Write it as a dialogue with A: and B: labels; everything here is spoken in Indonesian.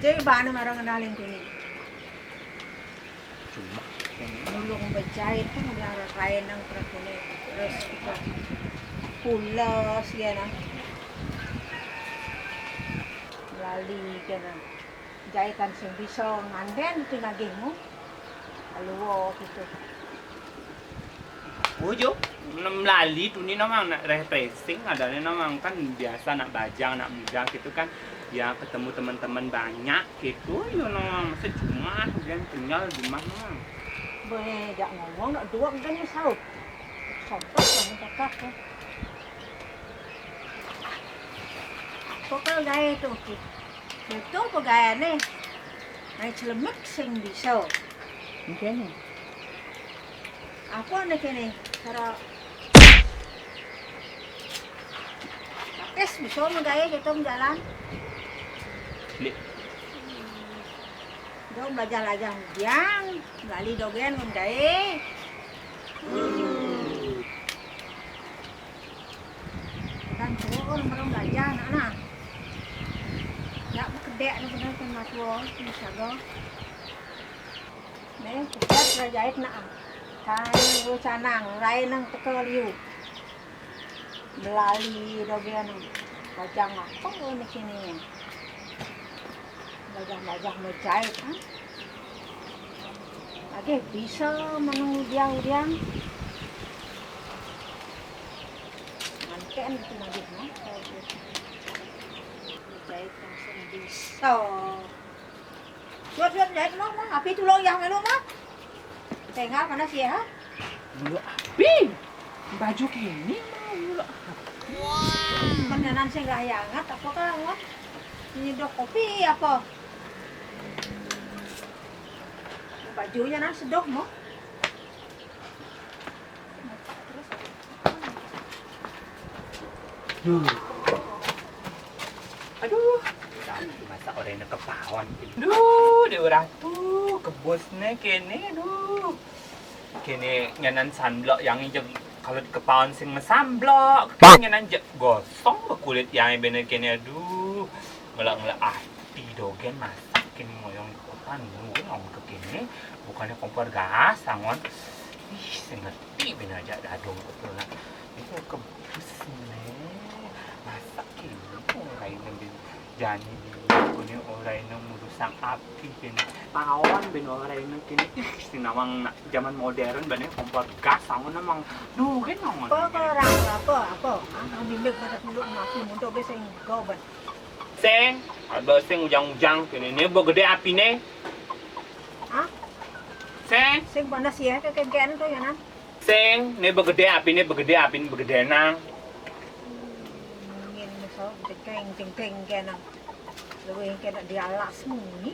A: Jadi bahan orang kenalin sini.
B: Cuma
A: Dulu ngejahit kan udah kain yang terus ini terus kita pulas ya nah. Lali kena jahitan sing bisa nganden itu nagihmu. Lalu gitu.
B: Ujo, lali tuh ini namang nak refreshing, adanya namang kan biasa nak bajang, nak muda gitu kan, ya ketemu teman-teman banyak gitu, ya namang secuma dan tinggal di mana.
A: Boleh jak ngomong nak dua kan saut. Sompok kan kakak kan. Pokoknya gaya itu, itu gaya nih, naik celemek sing bisa.
B: Mungkin.
A: Apa nih kini? Cara Pakis bisa menggaya gitu jalan. Dong belajar aja yang gali dogen menggaya. Kan turun belum belajar anak. Nggak bekerja nih benar kan masuk bisa go. Nih kerja belajar nak. Kain lu canang, lain nang tekel yu. Belali dogen bajang apa ini sini. Bajang menjahit kan. Lagi bisa menunggu dia. Manken itu lagi mah. Jahit langsung bisa. Buat jahit mah, api tulung yang lu mah. Tengah mana sih ya?
B: Bulu api. Baju kini mau bulu api.
A: Wow. Kenanan sih nggak hangat, apa kan nggak? Ini dok kopi apa? Bajunya nang sedok mo?
B: Aduh, masa orang nak kepawan. Duh, dia orang tuh kebosnya kene, duh. Kene nyanan sunblock yang jeng kalau di kepawan sing mesamblok, nyanan je gosong ke kulit yang bener kene, aduh. Ngelak api dogen masak kene moyong kopan ngomong ke kene, bukannya kompor gas sangon. Ih, saya ngerti bener aja dadong betul lah. Itu kebus nih, masak kene orang yang jani punya orang yang merusak api kene pawan ben orang yang kene sinawang zaman modern banyak kompor gas sangon namang duh kan namang
A: Apa orang apa? Ang bibig pada dulu ngaku mundo beseng goban.
B: seng ada seng ujang kene ne bo gede api ne
A: Hah?
B: seng
A: Sing panas ya keken tuh ya nan.
B: seng ne bo gede api begede nang
A: Ingin misal ting kena. Lalu yang kena di alas muni.